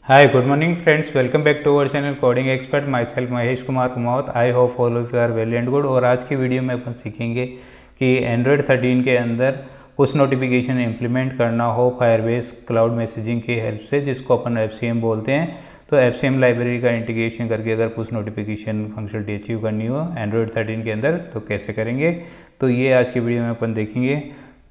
Hi, good morning friends. Welcome back to our channel Coding Expert. Myself Mahesh Kumar Kumawat. I hope all of you are well and good. और आज की video में अपन सीखेंगे कि Android 13 के अंदर पुश नोटिफिकेशन इम्प्लीमेंट करना हो फायरबेस क्लाउड मैसेजिंग की हेल्प से, जिसको अपन FCM बोलते हैं। तो FCM लाइब्रेरी का इंटीग्रेशन करके अगर पुश नोटिफिकेशन फंक्शनलिटी अचीव करनी हो Android 13 के अंदर तो कैसे करेंगे, तो ये आज की वीडियो में अपन देखेंगे।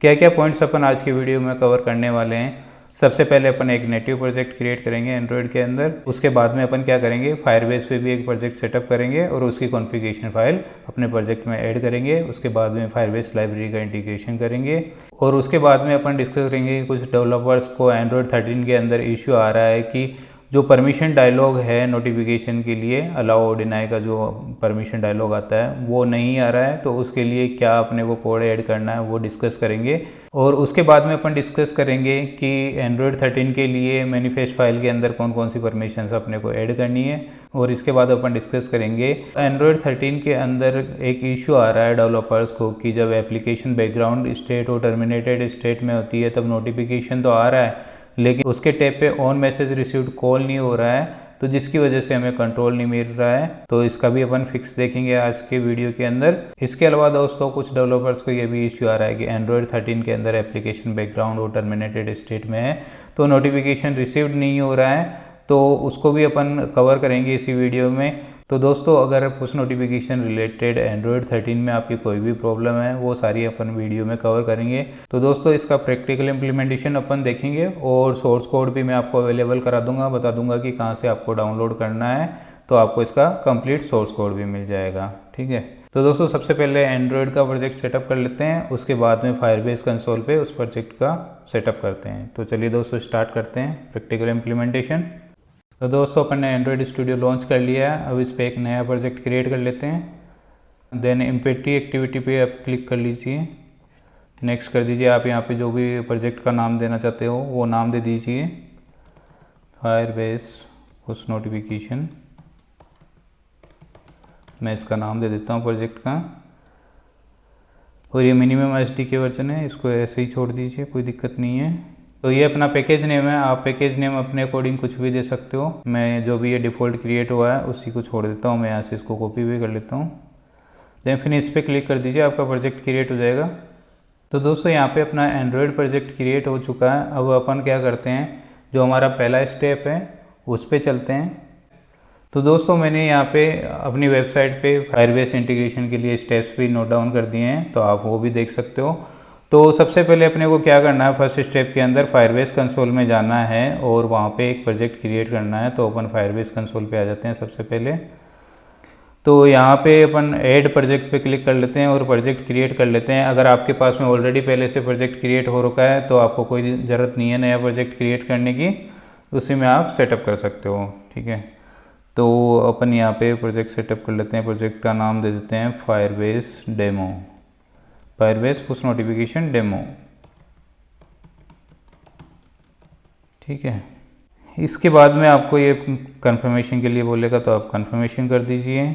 क्या क्या पॉइंट्स अपन आज की वीडियो में कवर करने वाले हैं। सबसे पहले अपन एक नेटिव प्रोजेक्ट क्रिएट करेंगे एंड्रॉयड के अंदर। उसके बाद में अपन क्या करेंगे, फायरबेस पे भी एक प्रोजेक्ट सेटअप करेंगे और उसकी कॉन्फ़िगरेशन फाइल अपने प्रोजेक्ट में ऐड करेंगे। उसके बाद में फायरबेस लाइब्रेरी का इंटीग्रेशन करेंगे और उसके बाद में अपन डिस्कस करेंगे कि कुछ डेवलपर्स को एंड्रॉयड 13 के अंदर इश्यू आ रहा है कि जो परमिशन डायलॉग है नोटिफिकेशन के लिए, अलाउ और डिनाई का जो परमिशन डायलॉग आता है वो नहीं आ रहा है। तो उसके लिए क्या अपने को कोड ऐड करना है वो डिस्कस करेंगे। और उसके बाद में अपन डिस्कस करेंगे कि एंड्रॉयड 13 के लिए मैनिफेस्ट फाइल के अंदर कौन कौन सी परमिशंस अपने को ऐड करनी है। और इसके बाद अपन डिस्कस करेंगे एंड्रॉयड 13 के अंदर एक इशू आ रहा है डेवलपर्स को कि जब एप्लीकेशन बैकग्राउंड स्टेट और टर्मिनेटेड स्टेट में होती है तब नोटिफिकेशन तो आ रहा है लेकिन उसके टैब पे ऑन मैसेज रिसीव्ड कॉल नहीं हो रहा है, तो जिसकी वजह से हमें कंट्रोल नहीं मिल रहा है। तो इसका भी अपन फिक्स देखेंगे आज के वीडियो के अंदर। इसके अलावा दोस्तों कुछ डेवलपर्स को ये भी इश्यू आ रहा है कि एंड्रॉयड 13 के अंदर एप्लीकेशन बैकग्राउंड और टर्मिनेटेड स्टेट में है तो नोटिफिकेशन रिसीव्ड नहीं हो रहा है, तो उसको भी अपन कवर करेंगे इसी वीडियो में। तो दोस्तों अगर पुश नोटिफिकेशन रिलेटेड एंड्रॉयड 13 में आपकी कोई भी प्रॉब्लम है वो सारी अपन वीडियो में कवर करेंगे। तो दोस्तों इसका प्रैक्टिकल इम्प्लीमेंटेशन अपन देखेंगे और सोर्स कोड भी मैं आपको अवेलेबल करा दूंगा, बता दूंगा कि कहाँ से आपको डाउनलोड करना है, तो आपको इसका कंप्लीट सोर्स कोड भी मिल जाएगा। ठीक है, तो दोस्तों सबसे पहले एंड्रॉयड का प्रोजेक्ट सेटअप कर लेते हैं, उसके बाद में फायरबेस कंसोल पे उस प्रोजेक्ट का सेटअप करते हैं। तो चलिए दोस्तों स्टार्ट करते हैं प्रैक्टिकल इम्प्लीमेंटेशन। तो दोस्तों अपन ने एंड्रॉयड स्टूडियो लॉन्च कर लिया है। अब इस पर एक नया प्रोजेक्ट क्रिएट कर लेते हैं। देन एम्प्टी एक्टिविटी पे आप क्लिक कर लीजिए, नेक्स्ट कर दीजिए। आप यहाँ पे जो भी प्रोजेक्ट का नाम देना चाहते हो वो नाम दे दीजिए, फायरबेस पुश नोटिफिकेशन। मैं इसका नाम दे देता हूँ प्रोजेक्ट का। और ये मिनिमम एसडीके वर्जन है, इसको ऐसे ही छोड़ दीजिए, कोई दिक्कत नहीं है। तो ये अपना पैकेज नेम है, आप पैकेज नेम अपने अकॉर्डिंग कुछ भी दे सकते हो। मैं जो भी ये डिफ़ॉल्ट क्रिएट हुआ है उसी को छोड़ देता हूँ। मैं यहाँ से इसको कॉपी भी कर लेता हूँ। देन फिनिश पे क्लिक कर दीजिए, आपका प्रोजेक्ट क्रिएट हो जाएगा। तो दोस्तों यहाँ पे अपना एंड्रॉयड प्रोजेक्ट क्रिएट हो चुका है। अब अपन क्या करते हैं, जो हमारा पहला स्टेप है उस पर चलते हैं। तो दोस्तों मैंने यहाँ पे अपनी वेबसाइट पे फायरबेस इंटीग्रेशन के लिए स्टेप्स भी नोट डाउन कर दिए हैं, तो आप वो भी देख सकते हो। तो सबसे पहले अपने को क्या करना है, फर्स्ट स्टेप के अंदर फायरबेस कंसोल में जाना है और वहाँ पे एक प्रोजेक्ट क्रिएट करना है। तो अपन फायरबेस कंसोल पे आ जाते हैं सबसे पहले। तो यहाँ पे अपन ऐड प्रोजेक्ट पे क्लिक कर लेते हैं और प्रोजेक्ट क्रिएट कर लेते हैं। अगर आपके पास में ऑलरेडी पहले से प्रोजेक्ट क्रिएट हो रखा है तो आपको कोई ज़रूरत नहीं है नया प्रोजेक्ट क्रिएट करने की, उसी में आप सेटअप कर सकते हो। ठीक है, तो अपन यहाँ पे प्रोजेक्ट सेटअप कर लेते हैं। प्रोजेक्ट का नाम दे देते हैं Firebase demo, Firebase push notification demo. ठीक है, इसके बाद में आपको ये कंफर्मेशन के लिए बोलेगा तो आप कंफर्मेशन कर दीजिए।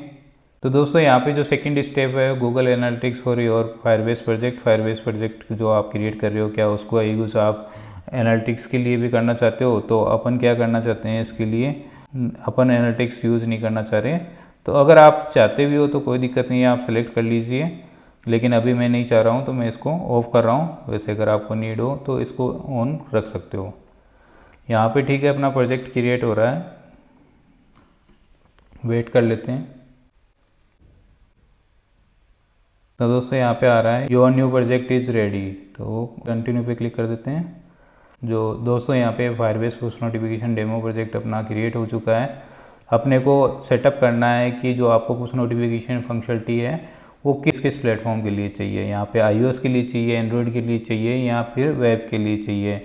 तो दोस्तों यहाँ पे जो सेकंड स्टेप है, Google analytics for your Firebase project. Firebase project जो आप क्रिएट कर रहे हो क्या उसको यूज़ आप एनालिटिक्स के लिए भी करना चाहते हो, तो अपन क्या करना चाहते हैं, इसके लिए अपन एनालिटिक्स यूज़ नहीं करना चाह रहे। तो अगर आप चाहते भी हो तो कोई दिक्कत नहीं है, आप सेलेक्ट कर लीजिए, लेकिन अभी मैं नहीं चाह रहा हूँ तो मैं इसको ऑफ कर रहा हूँ। वैसे अगर आपको नीड हो तो इसको ऑन रख सकते हो यहाँ पे। ठीक है, अपना प्रोजेक्ट क्रिएट हो रहा है, वेट कर लेते हैं। तो दोस्तों यहाँ पे आ रहा है your new project is ready, तो कंटिन्यू पे क्लिक कर देते हैं। जो दोस्तों यहाँ पे Firebase push notification demo project अपना क्रिएट हो चुका है। अपने को सेटअप करना है कि जो आपको पुश नोटिफिकेशन फंक्शनलिटी है वो किस किस प्लेटफॉर्म के लिए चाहिए। यहाँ पे iOS के लिए चाहिए, एंड्रॉयड के लिए चाहिए या फिर वेब के लिए चाहिए।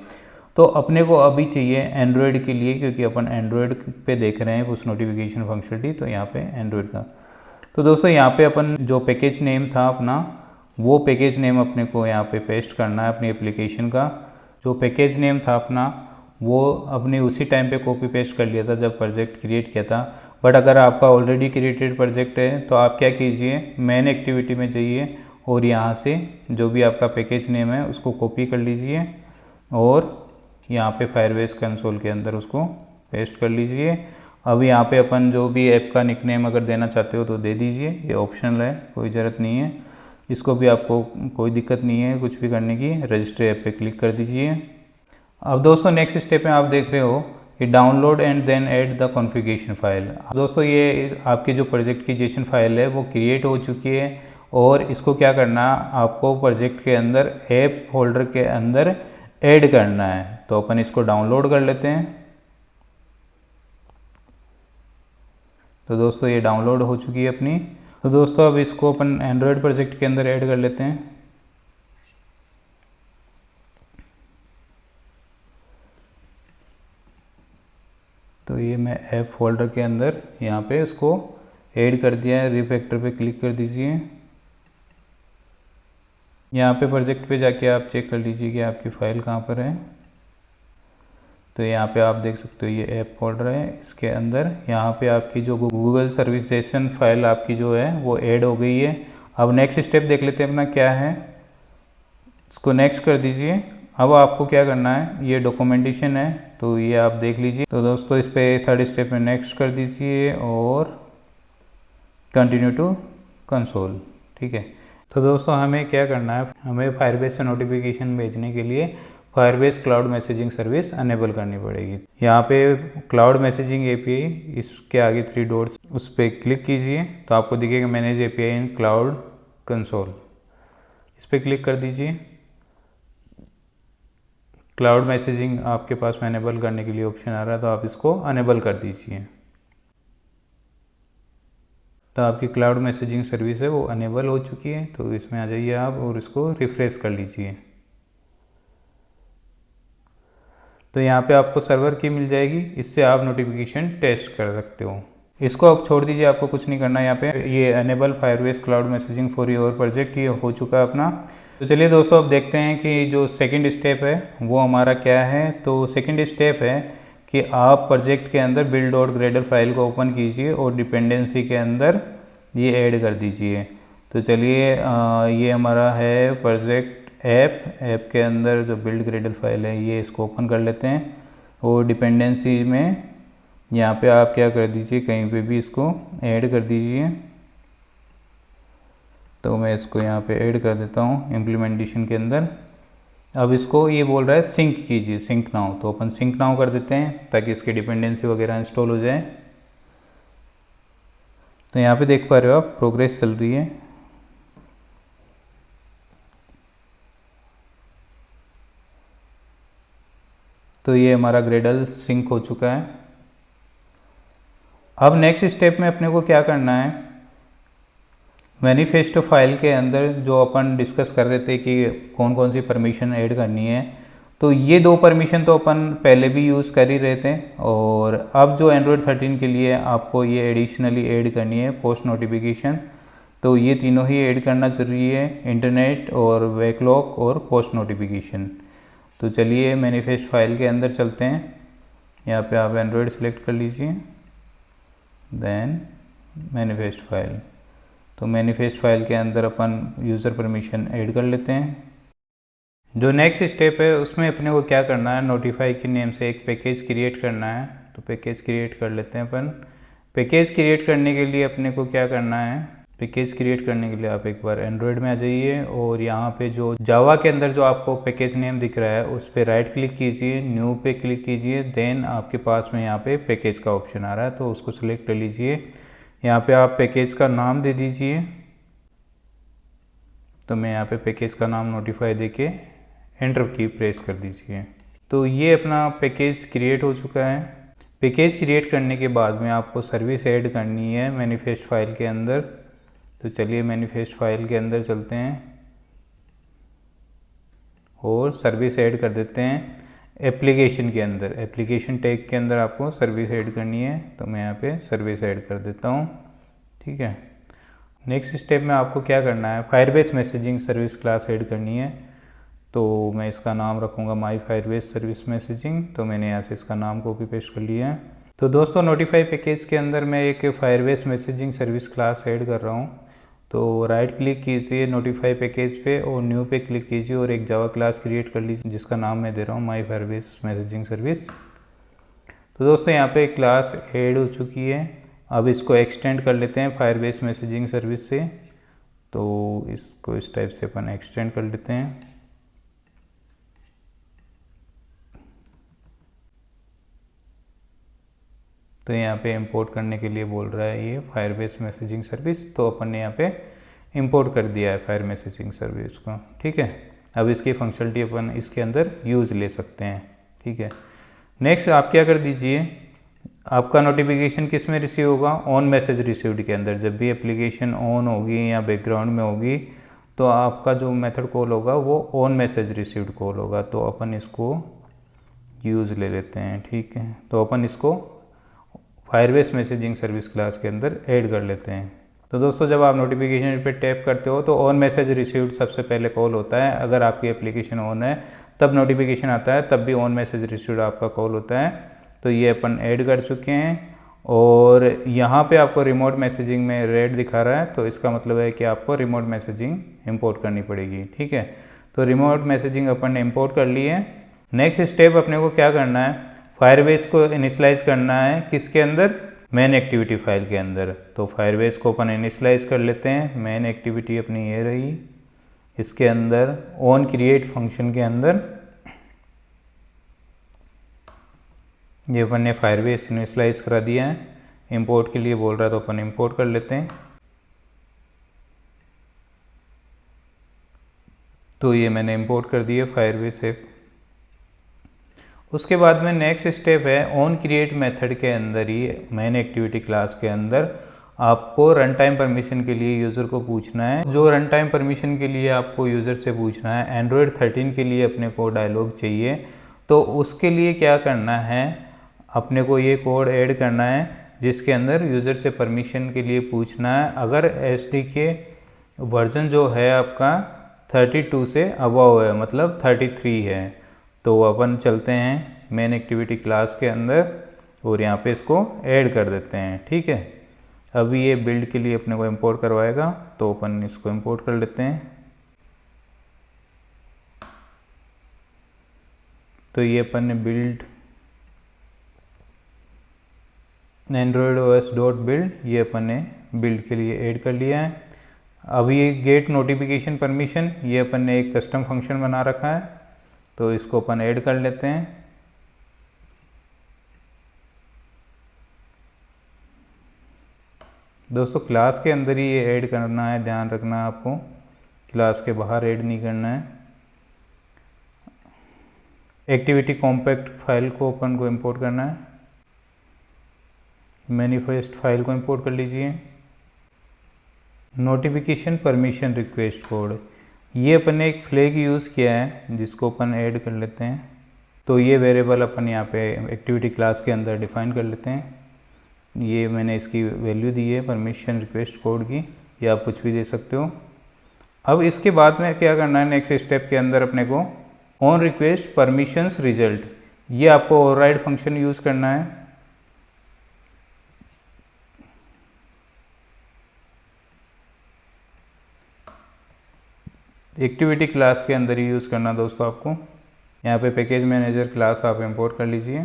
तो अपने को अभी चाहिए एंड्रॉयड के लिए, क्योंकि अपन एंड्रॉयड पे देख रहे हैं पुश नोटिफिकेशन फंक्शनलिटी, तो यहाँ पे एंड्रॉयड का। तो दोस्तों यहाँ पे अपन जो पैकेज नेम था अपना, वो पैकेज नेम अपने को यहाँ पे पेस्ट करना है। अपनी एप्लीकेशन का जो पैकेज नेम था अपना वो अपने उसी टाइम पे कॉपी पेस्ट कर लिया था जब प्रोजेक्ट क्रिएट किया था। बट अगर आपका ऑलरेडी क्रिएटेड प्रोजेक्ट है तो आप क्या कीजिए, मेन एक्टिविटी में जाइए और यहाँ से जो भी आपका पैकेज नेम है उसको कॉपी कर लीजिए और यहाँ पे फायरबेस कंसोल के अंदर उसको पेस्ट कर लीजिए। अब यहाँ पे अपन जो भी ऐप का निकनेम अगर देना चाहते हो तो दे दीजिए, ये ऑप्शनल है, कोई ज़रूरत नहीं है, इसको भी आपको कोई दिक्कत नहीं है कुछ भी करने की। रजिस्टर ऐप पे क्लिक कर दीजिए। अब दोस्तों नेक्स्ट स्टेप में आप देख रहे हो कि download and then add the configuration file. दोस्तों ये आपकी जो प्रोजेक्ट की जेसन फाइल है वो क्रिएट हो चुकी है और इसको क्या करना है, आपको प्रोजेक्ट के अंदर ऐप फोल्डर के अंदर ऐड करना है। तो अपन इसको डाउनलोड कर लेते हैं। तो दोस्तों ये डाउनलोड हो चुकी है अपनी। तो दोस्तों अब इसको अपन एंड्रॉयड प्रोजेक्ट के अंदर ऐड कर लेते हैं। तो ये मैं ऐप फोल्डर के अंदर यहाँ पे इसको ऐड कर दिया है। रिफैक्टर पे क्लिक कर दीजिए। यहाँ पे प्रोजेक्ट पे जाके आप चेक कर लीजिए कि आपकी फ़ाइल कहाँ पर है। तो यहाँ पे आप देख सकते हो ये ऐप फोल्डर है, इसके अंदर यहाँ पे आपकी जो गूगल सर्विस जेसन फाइल आपकी जो है वो ऐड हो गई है। अब नेक्स्ट स्टेप देख लेते हैं अपना क्या है, इसको नेक्स्ट कर दीजिए। अब आपको क्या करना है, ये डॉक्यूमेंटेशन है तो ये आप देख लीजिए। तो दोस्तों इस पर थर्ड स्टेप में नेक्स्ट कर दीजिए और कंटिन्यू टू कंसोल। ठीक है। तो दोस्तों हमें क्या करना है, हमें फायरबेस से नोटिफिकेशन भेजने के लिए Firebase cloud messaging service enable करनी पड़ेगी। यहाँ पे क्लाउड मैसेजिंग एपीआई, इसके आगे 3 डॉट्स, उस पर क्लिक कीजिए तो आपको दिखेगा मैनेज एपीआई इन क्लाउड कंसोल। इस पर क्लिक कर दीजिए। क्लाउड मैसेजिंग आपके पास में अनेबल करने के लिए ऑप्शन आ रहा है तो आप इसको अनेबल कर दीजिए। तो आपकी क्लाउड मैसेजिंग सर्विस है वो अनेबल हो चुकी है। तो इसमें आ जाइए आप और इसको रिफ्रेश कर लीजिए। तो यहाँ पे आपको सर्वर की मिल जाएगी, इससे आप नोटिफिकेशन टेस्ट कर सकते हो। इसको आप छोड़ दीजिए, आपको कुछ नहीं करना। यहाँ पे ये enable Firebase cloud messaging for your project ये हो चुका है अपना। तो चलिए दोस्तों अब देखते हैं कि जो सेकंड स्टेप है वो हमारा क्या है। तो सेकंड स्टेप है कि आप प्रोजेक्ट के अंदर बिल्ड डॉट ग्रेडल फाइल को ओपन कीजिए और डिपेंडेंसी के अंदर ये ऐड कर दीजिए। तो चलिए ये हमारा है प्रोजेक्ट ऐप के अंदर जो बिल्ड ग्रेडल फाइल है ये इसको ओपन कर लेते हैं और डिपेंडेंसी में यहाँ पे आप क्या कर दीजिए, कहीं पे भी इसको ऐड कर दीजिए। तो मैं इसको यहाँ पे ऐड कर देता हूँ इम्प्लीमेंटेशन के अंदर। अब इसको ये बोल रहा है सिंक कीजिए, सिंक नाउ, तो अपन सिंक नाउ कर देते हैं ताकि इसकी डिपेंडेंसी वगैरह इंस्टॉल हो जाए। तो यहाँ पे देख पा रहे हो आप प्रोग्रेस चल रही है। तो ये हमारा ग्रेडल सिंक हो चुका है। अब नेक्स्ट स्टेप में अपने को क्या करना है, मैनिफेस्टो फाइल के अंदर जो अपन डिस्कस कर रहे थे कि कौन कौन सी परमिशन ऐड करनी है, तो ये 2 परमिशन तो अपन पहले भी यूज़ कर ही रहे थे और अब जो एंड्रॉयड 13 के लिए आपको ये एडिशनली ऐड करनी है पोस्ट नोटिफिकेशन। तो ये तीनों ही ऐड करना ज़रूरी है, इंटरनेट और बैकलॉग और पोस्ट नोटिफिकेशन। तो चलिए मैनिफेस्ट फाइल के अंदर चलते हैं। यहाँ पे आप एंड्रॉयड सेलेक्ट कर लीजिए, देन मैनिफेस्ट फाइल। तो मैनिफेस्ट फाइल के अंदर अपन यूज़र परमिशन ऐड कर लेते हैं। जो नेक्स्ट स्टेप है उसमें अपने को क्या करना है, नोटिफाई के नेम से एक पैकेज क्रिएट करना है। तो पैकेज क्रिएट कर लेते हैं अपन। पैकेज क्रिएट करने के लिए अपने को क्या करना है, पैकेज क्रिएट करने के लिए आप एक बार एंड्रॉयड में आ जाइए और यहाँ पे जो जावा के अंदर जो आपको पैकेज नेम दिख रहा है उस पर राइट क्लिक कीजिए, न्यू पे क्लिक कीजिए, देन आपके पास में यहाँ पे पैकेज का ऑप्शन आ रहा है तो उसको सिलेक्ट कर लीजिए। यहाँ पे आप पैकेज का नाम दे दीजिए। तो मैं यहाँ पे पैकेज का नाम नोटिफाई देके एंटर की प्रेस कर दीजिए। तो ये अपना पैकेज क्रिएट हो चुका है। पैकेज क्रिएट करने के बाद में आपको सर्विस ऐड करनी है मैनिफेस्ट फाइल के अंदर। तो चलिए मैनिफेस्ट फाइल के अंदर चलते हैं और सर्विस ऐड कर देते हैं एप्लीकेशन के अंदर। एप्लीकेशन टैग के अंदर आपको सर्विस ऐड करनी है तो मैं यहाँ पे सर्विस ऐड कर देता हूँ। ठीक है। नेक्स्ट स्टेप में आपको क्या करना है, Firebase messaging service class add करनी है। तो मैं इसका नाम रखूँगा माई फायरबेस सर्विस मैसेजिंग। तो मैंने यहाँ से इसका नाम कॉपी पेस्ट कर लिया है। तो दोस्तों नोटिफाई पैकेज के अंदर मैं एक Firebase messaging service class add कर रहा हूँ। तो राइट क्लिक कीजिए नोटिफाई पैकेज पे और न्यू पे क्लिक कीजिए और एक जावा क्लास क्रिएट कर लीजिए जिसका नाम मैं दे रहा हूँ माई फायरबेस मैसेजिंग सर्विस। तो दोस्तों यहाँ पे क्लास ऐड हो चुकी है। अब इसको एक्सटेंड कर लेते हैं फायरबेस मैसेजिंग सर्विस से। तो इसको इस टाइप से अपन एक्सटेंड कर लेते हैं। तो यहाँ पे इंपोर्ट करने के लिए बोल रहा है ये फायरबेस मैसेजिंग सर्विस, तो अपन ने यहाँ पे इंपोर्ट कर दिया है फायर मैसेजिंग सर्विस को। ठीक है, अब इसकी फंक्शनलिटी अपन इसके अंदर यूज़ ले सकते हैं। ठीक है, नेक्स्ट आप क्या कर दीजिए, आपका नोटिफिकेशन किस में रिसीव होगा, ऑन मैसेज रिसीव्ड के अंदर। जब भी एप्लीकेशन ऑन होगी या बैकग्राउंड में होगी तो आपका जो मेथड कॉल होगा वो ऑन मैसेज रिसीव्ड कॉल होगा। तो अपन इसको यूज़ ले लेते हैं। ठीक है, तो अपन इसको फायरबेस मैसेजिंग सर्विस क्लास के अंदर ऐड कर लेते हैं। तो दोस्तों जब आप नोटिफिकेशन पे टैप करते हो तो ऑन मैसेज रिसीव्ड सबसे पहले कॉल होता है। अगर आपकी एप्लीकेशन ऑन है तब नोटिफिकेशन आता है, तब भी ऑन मैसेज रिसीव्ड आपका कॉल होता है। तो ये अपन ऐड कर चुके हैं। और यहाँ पे आपको रिमोट मैसेजिंग में रेड दिखा रहा है, तो इसका मतलब है कि आपको रिमोट मैसेजिंग इंपोर्ट करनी पड़ेगी। ठीक है, तो रिमोट मैसेजिंग अपन ने इंपोर्ट कर ली है। नेक्स्ट स्टेप अपने को क्या करना है, फायरबेस को इनिशियलाइज करना है किसके अंदर, मेन एक्टिविटी फाइल के अंदर। तो फायरबेस को अपन इनिशियलाइज कर लेते हैं। मेन एक्टिविटी अपनी ये रही, इसके अंदर ऑन क्रिएट फंक्शन के अंदर ये अपन ने फायरबेस इनिशियलाइज करा दिया है। इंपोर्ट के लिए बोल रहा है तो अपन इंपोर्ट कर लेते हैं। तो ये मैंने इंपोर्ट कर दिया फायरबेस ऐप। उसके बाद में नेक्स्ट स्टेप है ऑन क्रिएट मेथड के अंदर ही मेन एक्टिविटी क्लास के अंदर आपको रन टाइम परमिशन के लिए यूज़र को पूछना है। जो रन टाइम परमिशन के लिए आपको यूज़र से पूछना है, एंड्रॉयड 13 के लिए अपने को डायलॉग चाहिए। तो उसके लिए क्या करना है, अपने को ये कोड ऐड करना है जिसके अंदर यूज़र से परमिशन के लिए पूछना है। अगर SDK वर्जन जो है आपका 32 से अबव है, मतलब 33 है, तो अपन चलते हैं मेन एक्टिविटी क्लास के अंदर और यहाँ पे इसको ऐड कर देते हैं। ठीक है, अभी ये बिल्ड के लिए अपने को इंपोर्ट करवाएगा, तो अपन इसको इंपोर्ट कर लेते हैं। तो ये अपन ने build Android OS dot build, ये अपन ने बिल्ड के लिए ऐड कर लिया है। अब ये गेट नोटिफिकेशन परमिशन, ये अपन ने एक कस्टम फंक्शन बना रखा है, तो इसको अपन ऐड कर लेते हैं। दोस्तों क्लास के अंदर ही ये ऐड करना है, ध्यान रखना है आपको, क्लास के बाहर ऐड नहीं करना है। एक्टिविटी कॉम्पैक्ट फाइल को अपन को इंपोर्ट करना है। मैनिफेस्ट फाइल को इंपोर्ट कर लीजिए। नोटिफिकेशन परमिशन रिक्वेस्ट कोड, ये अपन ने एक फ्लैग यूज़ किया है जिसको अपन ऐड कर लेते हैं। तो ये वेरिएबल अपन यहाँ पे एक्टिविटी क्लास के अंदर डिफाइन कर लेते हैं। ये मैंने इसकी वैल्यू दी है परमिशन रिक्वेस्ट कोड की, या आप कुछ भी दे सकते हो। अब इसके बाद में क्या करना है, नेक्स्ट स्टेप के अंदर अपने को ऑन रिक्वेस्ट परमिशंस रिजल्ट, ये आपको ओवरराइड फंक्शन यूज़ करना है। एक्टिविटी क्लास के अंदर ही यूज़ करना दोस्तों आपको। यहाँ पे पैकेज मैनेजर क्लास आप इंपोर्ट कर लीजिए।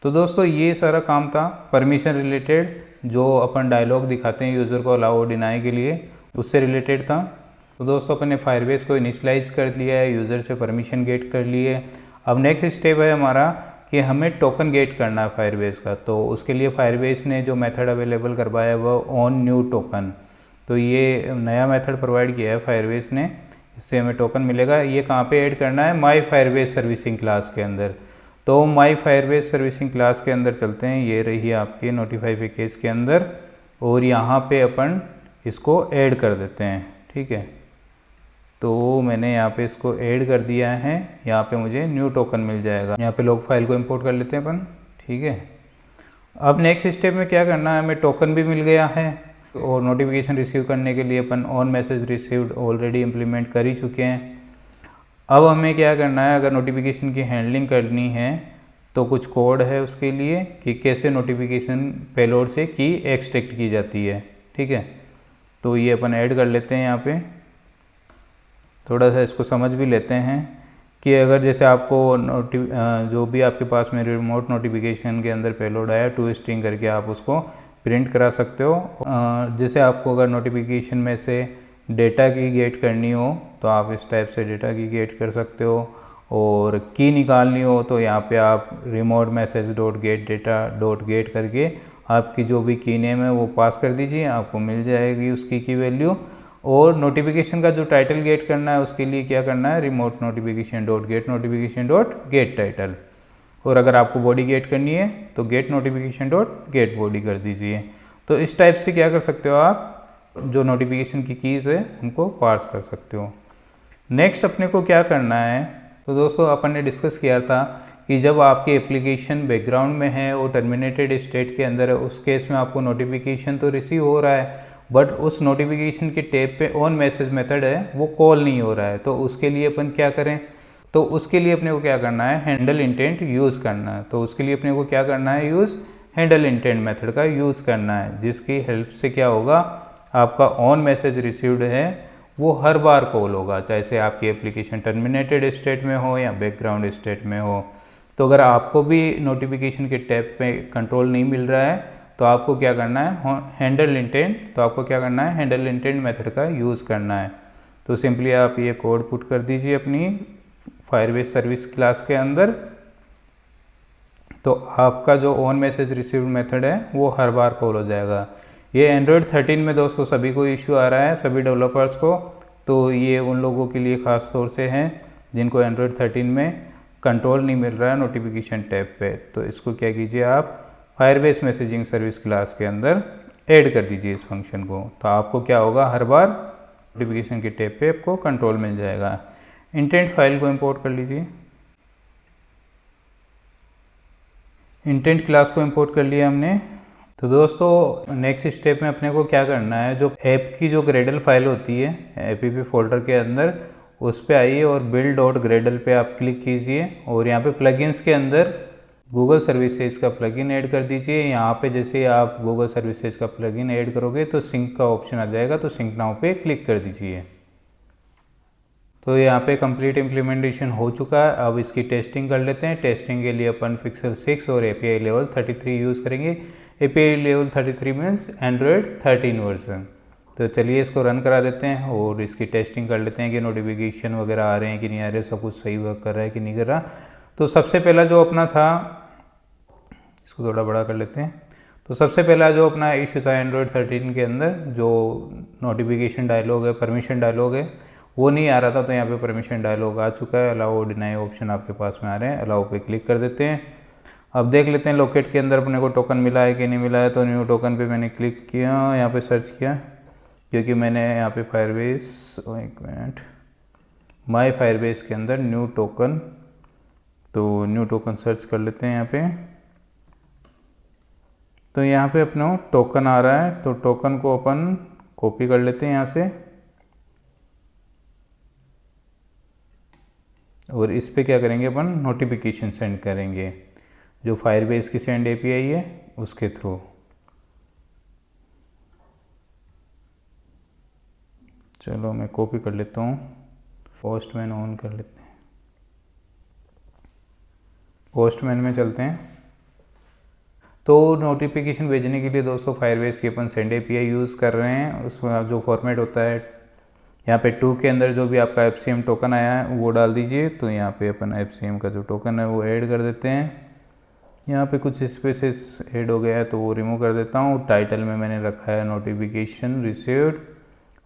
तो दोस्तों ये सारा काम था परमिशन रिलेटेड, जो अपन डायलॉग दिखाते हैं यूज़र को अलाउ और डिनाई के लिए, उससे रिलेटेड था। तो दोस्तों अपन ने फायरबेस को इनिशियलाइज कर लिया है, यूज़र से परमिशन गेट कर लिए। अब नेक्स्ट स्टेप है हमारा कि हमें टोकन गेट करना है फायरबेस का। तो उसके लिए फायरबेस ने जो मेथड अवेलेबल करवाया है वो ऑन न्यू टोकन, तो ये नया मेथड प्रोवाइड किया है फायरबेस ने, इससे हमें टोकन मिलेगा। ये कहाँ पे ऐड करना है, माई फायरबेस सर्विसिंग क्लास के अंदर। तो माई फायरबेस सर्विसिंग क्लास के अंदर चलते हैं, ये रही आपकी नोटिफाई पैकेज के अंदर, और यहाँ पे अपन इसको ऐड कर देते हैं। ठीक है, तो मैंने यहाँ पे इसको ऐड कर दिया है। यहाँ पे मुझे न्यू टोकन मिल जाएगा। यहाँ पे लॉग फाइल को इंपोर्ट कर लेते हैं अपन। ठीक है, अब नेक्स्ट स्टेप में क्या करना है, हमें टोकन भी मिल गया है और नोटिफिकेशन रिसीव करने के लिए अपन on message received already implement कर ही चुके हैं। अब हमें क्या करना है, अगर नोटिफिकेशन की हैंडलिंग करनी है तो कुछ कोड है उसके लिए कि कैसे नोटिफिकेशन पेलोड से की एक्सट्रैक्ट की जाती है। ठीक है, तो ये अपन ऐड कर लेते हैं। यहाँ पे थोड़ा सा इसको समझ भी लेते हैं कि अगर जैसे आपको जो भी आपके पास में रिमोट नोटिफिकेशन के अंदर पेलोड आया टू स्ट्रिंग करके आप उसको प्रिंट करा सकते हो। जैसे आपको अगर नोटिफिकेशन में से डेटा की गेट करनी हो तो आप इस टाइप से डेटा की गेट कर सकते हो, और की निकालनी हो तो यहाँ पे आप remote message dot gate data dot gate करके आपकी जो भी की नेम है वो पास कर दीजिए, आपको मिल जाएगी उसकी की वैल्यू। और नोटिफिकेशन का जो टाइटल गेट करना है उसके लिए क्या करना है, remote notification dot gate title. और अगर आपको बॉडी गेट करनी है तो get notification dot gate body कर दीजिए। तो इस टाइप से क्या कर सकते हो, आप जो नोटिफिकेशन की कीज़ है उनको पार्स कर सकते हो। नेक्स्ट अपने को क्या करना है, तो दोस्तों अपन ने डिस्कस किया था कि जब आपकी एप्लीकेशन बैकग्राउंड में है और टर्मिनेटेड स्टेट के अंदर है, उस केस में आपको नोटिफिकेशन तो रिसीव हो रहा है बट उस नोटिफिकेशन के टैब पे ऑन मैसेज मेथड है वो कॉल नहीं हो रहा है। तो उसके लिए अपन क्या करें, तो उसके लिए अपने को क्या करना है, हैंडल इंटेंट यूज़ करना है। तो उसके लिए अपने को क्या करना है, हैंडल इंटेंट मेथड का यूज़ करना है, जिसकी हेल्प से क्या होगा, आपका ऑन मैसेज रिसीव्ड है वो हर बार कॉल होगा, चाहे से आपकी एप्लीकेशन टर्मिनेटेड स्टेट में हो या बैकग्राउंड स्टेट में हो। तो अगर आपको भी नोटिफिकेशन के टैब पे कंट्रोल नहीं मिल रहा है तो आपको क्या करना है, हैंडल इंटेंट मेथड का यूज़ करना है। तो सिंपली आप ये कोड पुट कर दीजिए अपनी फायरबेस सर्विस क्लास के अंदर। तो आपका जो ऑन मैसेज रिसीव्ड मेथड है वो हर बार कॉल हो जाएगा। ये एंड्रॉयड 13 में दोस्तों सभी को इश्यू आ रहा है, सभी डेवलपर्स को। तो ये उन लोगों के लिए ख़ास तौर से हैं जिनको एंड्रॉयड 13 में कंट्रोल नहीं मिल रहा है नोटिफिकेशन टैब पे। तो इसको क्या कीजिए, आप फायरबेस मैसेजिंग सर्विस क्लास के अंदर ऐड कर दीजिए इस फंक्शन को। तो आपको क्या होगा, हर बार नोटिफिकेशन के टैब पे आपको कंट्रोल मिल जाएगा। इंटेंट फाइल को इंपोर्ट कर लीजिए। इंटेंट क्लास को इंपोर्ट कर लिया हमने। तो दोस्तों नेक्स्ट स्टेप में अपने को क्या करना है, जो ऐप की जो ग्रेडल फाइल होती है एपीपी फोल्डर के अंदर, उस पे आइए और बिल्ड डॉट ग्रेडल पे आप क्लिक कीजिए और यहाँ पे प्लगइन्स के अंदर गूगल सर्विसेज का प्लगइन ऐड कर दीजिए। यहाँ पे जैसे आप गूगल सर्विसेज का प्लगइन ऐड करोगे तो सिंक का ऑप्शन आ जाएगा, तो सिंक नाउ पे क्लिक कर दीजिए। तो यहाँ पे कंप्लीट इम्प्लीमेंटेशन हो चुका है। अब इसकी टेस्टिंग कर लेते हैं। टेस्टिंग के लिए अपन पिक्सल 6 और API लेवल 33 यूज़ करेंगे। API level 33 means Android 13 version. तो चलिए इसको रन करा देते हैं और इसकी टेस्टिंग कर लेते हैं कि नोटिफिकेशन वगैरह आ रहे हैं कि नहीं आ रहे, सब कुछ सही वर्क कर रहा है कि नहीं कर रहा। तो सबसे पहला जो अपना था, इसको थोड़ा बड़ा कर लेते हैं। तो सबसे पहला जो अपना इशू था एंड्रॉयड 13 के अंदर, जो नोटिफिकेशन डायलॉग है, परमिशन डायलॉग है, वो नहीं आ रहा था। तो यहाँ पे परमिशन डायलॉग आ चुका है। अलाउ और डिनाई ऑप्शन आपके पास में आ रहे हैं। अलाउ पे क्लिक कर देते हैं। अब देख लेते हैं लोकेट के अंदर अपने को टोकन मिला है कि नहीं मिला है। तो न्यू टोकन पे मैंने क्लिक किया, यहाँ पे सर्च किया, क्योंकि मैंने यहाँ पे फायरबेस, एक मिनट, माई फायरबेस के अंदर न्यू टोकन, तो न्यू टोकन सर्च कर लेते हैं यहाँ पे। तो यहाँ पे अपना टोकन आ रहा है, तो टोकन को अपन कॉपी कर लेते हैं यहाँ से और इस पे क्या करेंगे, अपन नोटिफिकेशन सेंड करेंगे जो फायरबेस की सेंड API है उसके थ्रू। चलो मैं कॉपी कर लेता हूँ, पोस्टमैन ऑन कर लेते हैं। पोस्टमैन में चलते हैं। तो नोटिफिकेशन भेजने के लिए दोस्तों फायरबेस की अपन सेंड API यूज़ कर रहे हैं। उसमें जो फॉर्मेट होता है, यहाँ पे 2 के अंदर जो भी आपका FCM टोकन आया है वो डाल दीजिए। तो यहाँ पे अपन FCM का जो टोकन है वो ऐड कर देते हैं। यहाँ पे कुछ स्पेसेस ऐड हो गया है तो वो रिमूव कर देता हूँ। टाइटल में मैंने रखा है नोटिफिकेशन रिसीव्ड,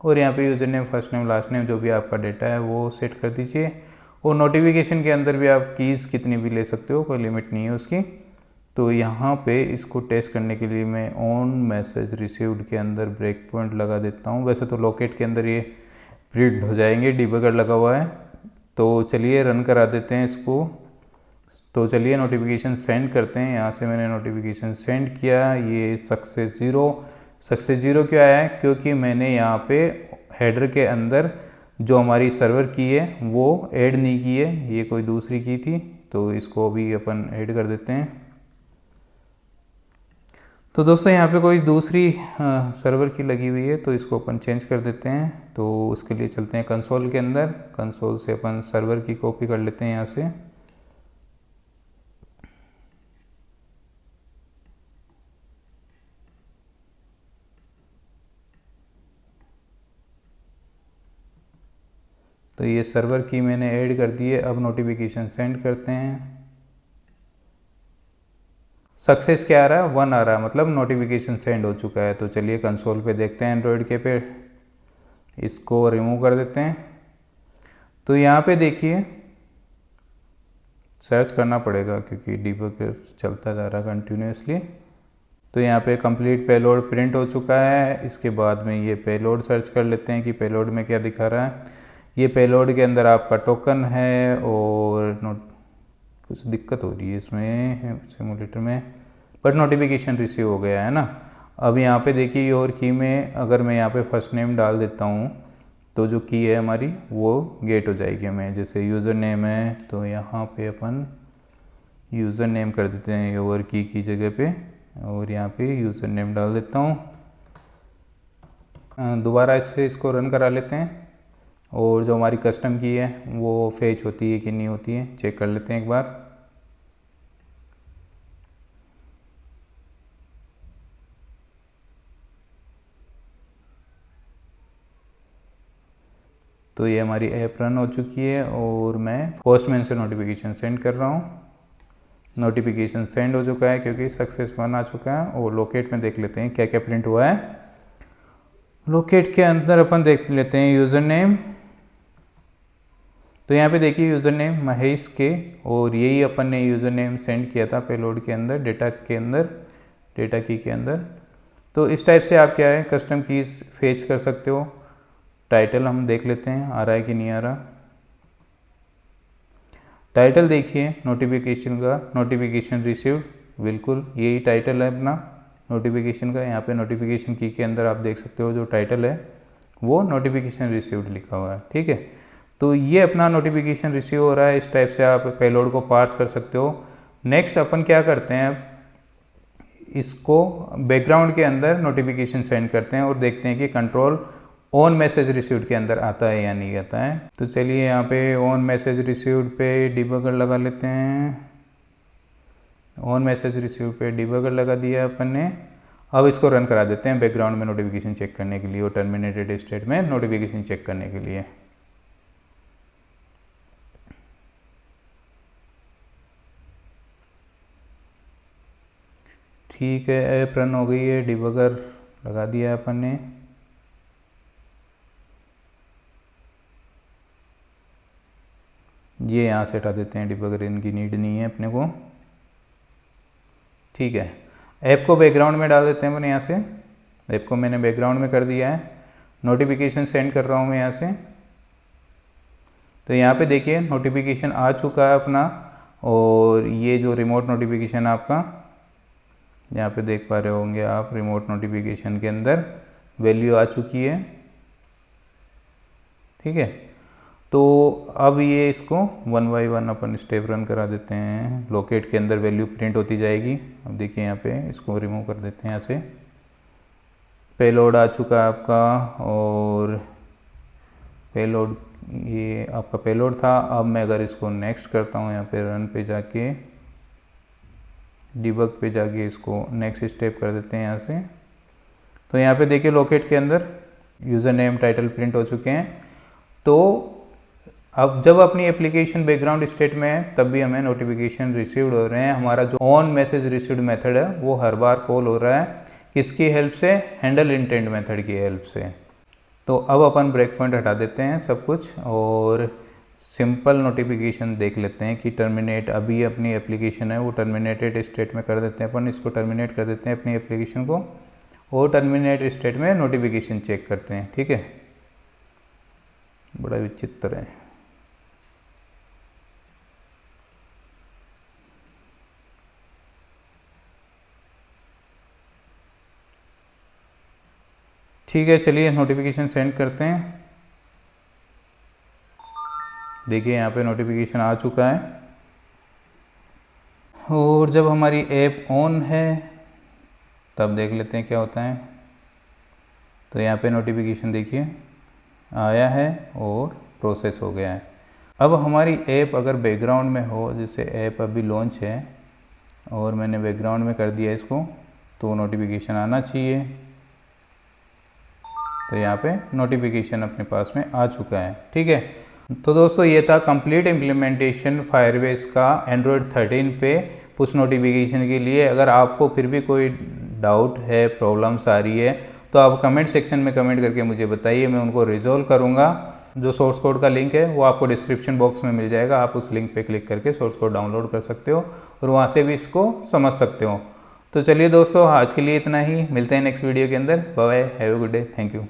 और यहाँ पे user name, first name, last name, जो भी आपका डेटा है वो सेट कर दीजिए। और नोटिफिकेशन के अंदर भी आप कीज़ कितनी भी ले सकते हो, कोई लिमिट नहीं है उसकी। तो यहाँ पे इसको टेस्ट करने के लिए मैं ऑन मैसेज रिसीव्ड के अंदर ब्रेक पॉइंट लगा देता हूँ। वैसे तो लोकेट के अंदर ये प्रिंट हो जाएंगे, डिबगर लगा हुआ है। तो चलिए रन करा देते हैं इसको। तो चलिए नोटिफिकेशन सेंड करते हैं। यहाँ से मैंने नोटिफिकेशन सेंड किया, ये सक्सेस ज़ीरो क्यों आया है, क्योंकि मैंने यहाँ पे हेडर के अंदर जो हमारी सर्वर की है वो ऐड नहीं की है, ये कोई दूसरी की थी। तो इसको भी अपन ऐड कर देते हैं। तो दोस्तों यहाँ पे कोई दूसरी सर्वर की लगी हुई है, तो इसको अपन चेंज कर देते हैं। तो उसके लिए चलते हैं कंसोल के अंदर, कंसोल से अपन सर्वर की कॉपी कर लेते हैं यहाँ से। तो ये सर्वर की मैंने ऐड कर दी है। अब नोटिफिकेशन सेंड करते हैं। सक्सेस क्या आ रहा है, 1 आ रहा है, मतलब नोटिफिकेशन सेंड हो चुका है। तो चलिए कंसोल पे देखते हैं एंड्रॉयड के पे, इसको रिमूव कर देते हैं। तो यहाँ पे देखिए सर्च करना पड़ेगा क्योंकि डीबगर चलता जा रहा है कंटिन्यूसली। तो यहाँ पे कंप्लीट पेलोड प्रिंट हो चुका है। इसके बाद में ये पेलोड सर्च कर लेते हैं कि पेलोड में क्या दिखा रहा है। ये पेलोड के अंदर आपका टोकन है और कुछ दिक्कत हो रही है इसमें सिमुलेटर में, बट नोटिफिकेशन रिसीव हो गया है ना। अब यहाँ पे देखिए योर की में अगर मैं यहाँ पे फर्स्ट नेम डाल देता हूँ तो जो की है हमारी वो गेट हो जाएगी हमें। जैसे यूज़र नेम है तो यहाँ पे अपन यूज़र नेम कर देते हैं योर की जगह पे, और यहाँ पे यूज़र नेम डाल देता हूँ। दोबारा इसको रन करा लेते हैं और जो हमारी कस्टम की है वो फेच होती है कि नहीं होती है चेक कर लेते हैं एक बार। तो ये हमारी ऐप रन हो चुकी है और मैं पोस्टमैन से नोटिफिकेशन सेंड कर रहा हूँ। नोटिफिकेशन सेंड हो चुका है क्योंकि सक्सेस 1 आ चुका है। और लोकेट में देख लेते हैं क्या क्या प्रिंट हुआ है। लोकेट के अंदर अपन देख लेते हैं यूज़र नेम। तो यहाँ पे देखिए यूज़र नेम महेश के, और यही अपन ने यूज़र नेम सेंड किया था पेलोड के अंदर, डेटा के अंदर, डेटा की के अंदर। तो इस टाइप से आप क्या है कस्टम कीज फेच कर सकते हो। टाइटल हम देख लेते हैं आ रहा है कि नहीं आ रहा। टाइटल देखिए नोटिफिकेशन का, नोटिफिकेशन रिसीव्ड, बिल्कुल यही टाइटल है अपना नोटिफिकेशन का। यहाँ पे नोटिफिकेशन की के अंदर आप देख सकते हो जो टाइटल है वो नोटिफिकेशन रिसीव्ड लिखा हुआ है, ठीक है। तो ये अपना नोटिफिकेशन रिसीव हो रहा है। इस टाइप से आप पेलोड को पार्स कर सकते हो। नेक्स्ट अपन क्या करते हैं, इसको बैकग्राउंड के अंदर नोटिफिकेशन सेंड करते हैं और देखते हैं कि कंट्रोल ऑन मैसेज रिसीव्ड के अंदर आता है या नहीं आता है। तो चलिए यहाँ पे ऑन मैसेज रिसीव्ड पे डिबगर लगा लेते हैं। ऑन मैसेज रिसीव्ड पे डिबगर लगा दिया अपन ने। अब इसको रन करा देते हैं बैकग्राउंड में नोटिफिकेशन चेक करने के लिए और टर्मिनेटेड स्टेट में नोटिफिकेशन चेक करने के लिए। ठीक है, ऐप रन हो गई है, डिबगर लगा दिया है अपन ने। ये यहाँ से हटा देते हैं, डिबगर इनकी नीड नहीं है अपने को, ठीक है। ऐप को बैकग्राउंड में डाल देते हैं अपन यहाँ से। ऐप को मैंने बैकग्राउंड में कर दिया है। नोटिफिकेशन सेंड कर रहा हूँ मैं यहाँ से। तो यहाँ पे देखिए नोटिफिकेशन आ चुका है अपना, और ये जो रिमोट नोटिफिकेशन आपका यहाँ पे देख पा रहे होंगे आप, रिमोट नोटिफिकेशन के अंदर वैल्यू आ चुकी है, ठीक है। तो अब ये इसको 1 बाय 1 अपन स्टेप रन करा देते हैं। लोकेट के अंदर वैल्यू प्रिंट होती जाएगी। अब देखिए यहाँ पे इसको रिमूव कर देते हैं यहाँ से। पेलोड आ चुका है आपका, और पेलोड ये आपका पेलोड था। अब मैं अगर इसको नेक्स्ट करता हूँ यहाँ पे रन पे जाके, डिबग पे जाके इसको नेक्स्ट स्टेप कर देते हैं यहाँ से। तो यहाँ पे देखिए लोकेट के अंदर यूज़र नेम टाइटल प्रिंट हो चुके हैं। तो अब जब अपनी एप्लीकेशन बैकग्राउंड स्टेट में है तब भी हमें नोटिफिकेशन रिसीव्ड हो रहे हैं। हमारा जो ऑन मैसेज रिसीव्ड मेथड है वो हर बार कॉल हो रहा है, किसकी हेल्प से, हैंडल इंटेंट मेथड की हेल्प से। तो अब अपन ब्रेक पॉइंट हटा देते हैं सब कुछ और सिंपल नोटिफिकेशन देख लेते हैं कि टर्मिनेट, अभी अपनी एप्लीकेशन है वो टर्मिनेटेड स्टेट में कर देते हैं अपन, इसको टर्मिनेट कर देते हैं अपनी एप्लीकेशन को, और टर्मिनेट स्टेट में नोटिफिकेशन चेक करते हैं, ठीक है। बड़ा विचित्र है। ठीक है, चलिए नोटिफिकेशन सेंड करते हैं। देखिए यहाँ पे नोटिफिकेशन आ चुका है, और जब हमारी ऐप ऑन है तब देख लेते हैं क्या होता है। तो यहाँ पे नोटिफिकेशन देखिए आया है और प्रोसेस हो गया है। अब हमारी ऐप अगर बैकग्राउंड में हो, जैसे ऐप अभी लॉन्च है और मैंने बैकग्राउंड में कर दिया इसको, तो नोटिफिकेशन आना चाहिए। तो यहाँ पे नोटिफिकेशन अपने पास में आ चुका है। ठीक है, तो दोस्तों ये था कंप्लीट इम्प्लीमेंटेशन फायरबेस का एंड्रॉयड 13 पे पुश नोटिफिकेशन के लिए। अगर आपको फिर भी कोई डाउट है, प्रॉब्लम्स आ रही है, तो आप कमेंट सेक्शन में कमेंट करके मुझे बताइए, मैं उनको रिजॉल्व करूँगा। जो सोर्स कोड का लिंक है वो आपको डिस्क्रिप्शन बॉक्स में मिल जाएगा, आप उस लिंक पे क्लिक करके सोर्स कोड डाउनलोड कर सकते हो और वहाँ से भी इसको समझ सकते हो। तो चलिए दोस्तों, आज के लिए इतना ही, मिलते हैं नेक्स्ट वीडियो के अंदर। Bye bye, have a good day, thank you.